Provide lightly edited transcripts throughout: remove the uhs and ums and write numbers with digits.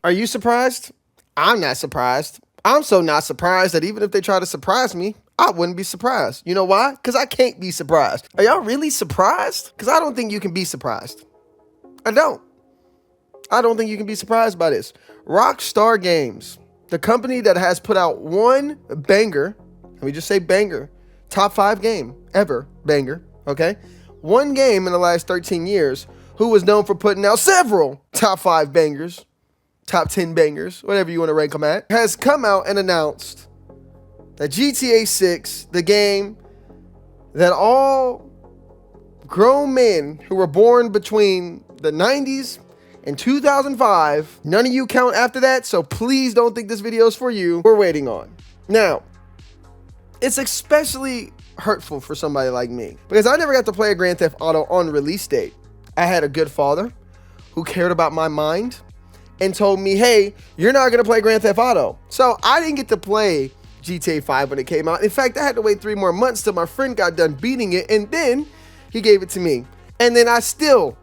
Are you surprised? I'm not surprised. I'm so not surprised that even if they try to surprise me, I wouldn't be surprised. You know why? Because I can't be surprised. Are y'all really surprised? Because I don't think you can be surprised. I don't. I don't think you can be surprised by this. Rockstar Games, the company that has put out one banger, let me just say banger, top 5 game ever, banger, okay? One game in the last 13 years, who was known for putting out several top 5 bangers, top 10 bangers, whatever you want to rank them at, has come out and announced that GTA 6, the game that all grown men who were born between the 90s and 2005, none of you count after that, so please don't think this video is for you, we're waiting on. Now, it's especially hurtful for somebody like me because I never got to play a Grand Theft Auto on release date. I had a good father who cared about my mind and told me, hey, you're not going to play Grand Theft Auto. So I didn't get to play GTA 5 when it came out. In fact, I had to wait 3 more months till my friend got done beating it, and then he gave it to me. And then I still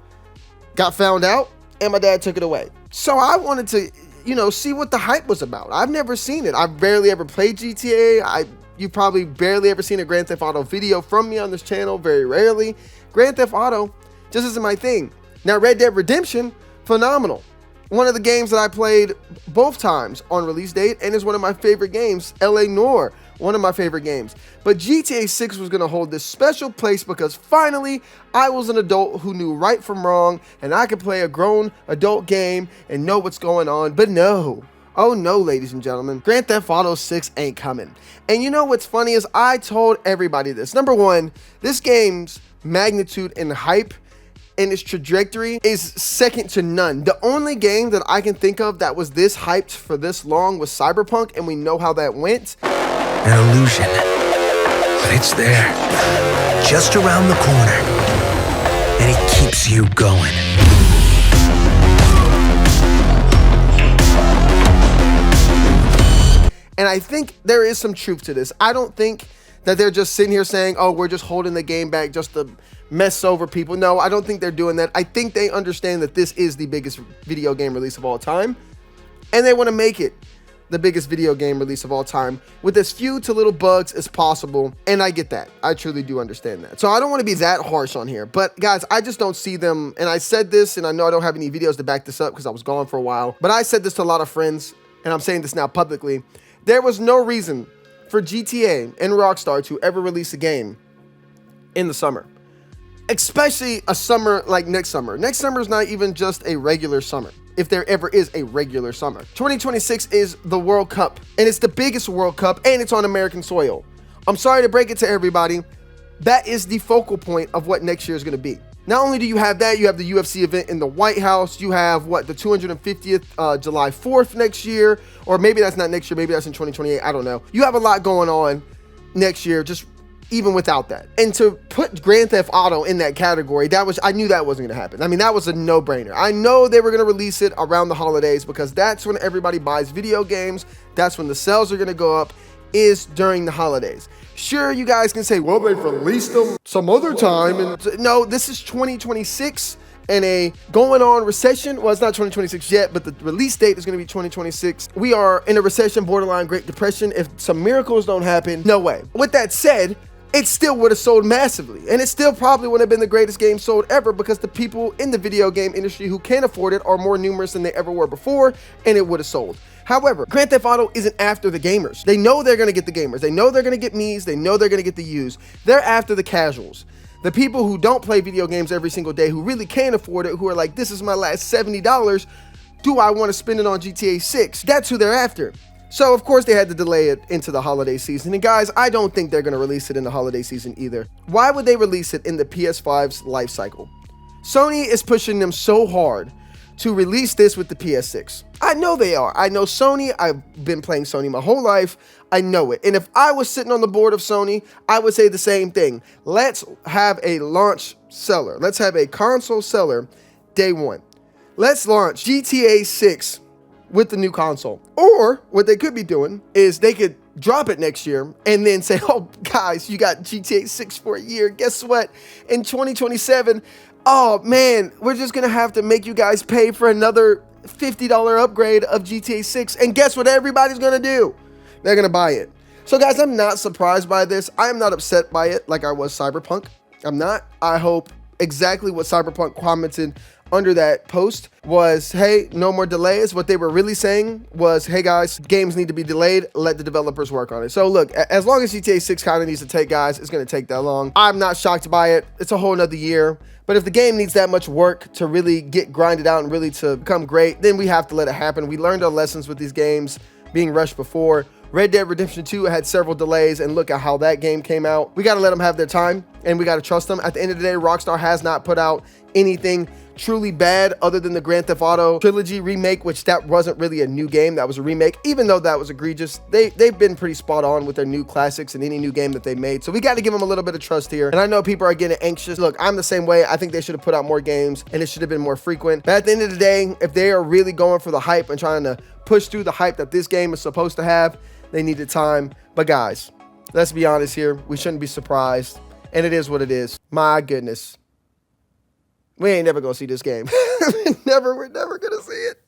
got found out, and my dad took it away. So I wanted to, see what the hype was about. I've never seen it. I've barely ever played GTA. You've probably barely ever seen a Grand Theft Auto video from me on this channel, very rarely. Grand Theft Auto just isn't my thing. Now, Red Dead Redemption, phenomenal. One of the games that I played both times on release date, and is one of my favorite games. LA Noire, one of my favorite games. But GTA 6 was going to hold this special place because finally I was an adult who knew right from wrong, and I could play a grown adult game and know what's going on. But no. Oh no, ladies and gentlemen, Grand Theft Auto 6 ain't coming. And you know what's funny is I told everybody this. Number one, this game's magnitude and hype and its trajectory is second to none. The only game that I can think of that was this hyped for this long was Cyberpunk, and we know how that went. An illusion, but it's there, just around the corner, and it keeps you going. And I think there is some truth to this. I don't think that they're just sitting here saying, oh, we're just holding the game back just to mess over people. No, I don't think they're doing that. I think they understand that this is the biggest video game release of all time, and they want to make it the biggest video game release of all time with as few to little bugs as possible. And I get that. I truly do understand that. So I don't want to be that harsh on here, but guys, I just don't see them. And I said this, and I know I don't have any videos to back this up because I was gone for a while, but I said this to a lot of friends, and I'm saying this now publicly. There was no reason for GTA and Rockstar to ever release a game in the summer, especially a summer like next summer. Next summer is not even just a regular summer, if there ever is a regular summer. 2026 is the World Cup, and it's the biggest World Cup, and it's on American soil. I'm sorry to break it to everybody. That is the focal point of what next year is going to be. Not only do you have that, you have the UFC event in the White House. You have, the 250th July 4th next year. Or maybe that's not next year. Maybe that's in 2028. I don't know. You have a lot going on next year, just even without that. And to put Grand Theft Auto in that category, I knew that wasn't going to happen. I mean, that was a no-brainer. I know they were going to release it around the holidays because that's when everybody buys video games. That's when the sales are going to go up, is during the holidays. Sure, you guys can say, well, they've released them some other time. And no, this is 2026 and a going on recession. Well, it's not 2026 yet, but the release date is going to be 2026. We are in a recession, borderline Great Depression. If some miracles don't happen, no way. With that said, it still would have sold massively. And it still probably would have been the greatest game sold ever because the people in the video game industry who can afford it are more numerous than they ever were before, and it would have sold. However, Grand Theft Auto isn't after the gamers. They know they're going to get the gamers. They know they're going to get me's. They know they're going to get the U's. They're after the casuals. The people who don't play video games every single day, who really can't afford it, who are like, this is my last $70. Do I want to spend it on GTA 6? That's who they're after. So, of course, they had to delay it into the holiday season. And guys, I don't think they're going to release it in the holiday season either. Why would they release it in the PS5's life cycle? Sony is pushing them so hard to release this with the PS6. I know they are. I know Sony. I've been playing Sony my whole life. I know it. And if I was sitting on the board of Sony, I would say the same thing. Let's have a launch seller. Let's have a console seller day one. Let's launch GTA 6 with the new console. Or what they could be doing is they could drop it next year and then say, oh, guys, you got GTA 6 for a year. Guess what? In 2027, oh man, we're just gonna have to make you guys pay for another $50 upgrade of GTA 6. And guess what everybody's gonna do? They're gonna buy it. So guys, I'm not surprised by this. I am not upset by it like I was Cyberpunk. I'm not. I hope exactly what Cyberpunk commented under that post was, hey, no more delays. What they were really saying was, hey guys, games need to be delayed. Let the developers work on it. So look, as long as GTA 6 kind of needs to take, guys, it's going to take that long. I'm not shocked by it. It's a whole nother year. But if the game needs that much work to really get grinded out and really to become great, then we have to let it happen. We learned our lessons with these games being rushed before. Red Dead Redemption 2 had several delays, and look at how that game came out. We got to let them have their time, and we got to trust them. At the end of the day, Rockstar has not put out anything truly bad other than the Grand Theft Auto trilogy remake, which that wasn't really a new game. That was a remake. Even though that was egregious, they've been pretty spot on with their new classics and any new game that they made. So we got to give them a little bit of trust here. And I know people are getting anxious. Look, I'm the same way. I think they should have put out more games, and it should have been more frequent. But at the end of the day, if they are really going for the hype and trying to push through the hype that this game is supposed to have, they needed time. But guys, let's be honest here. We shouldn't be surprised. And it is what it is. My goodness. We ain't never gonna see this game. We're never gonna see it.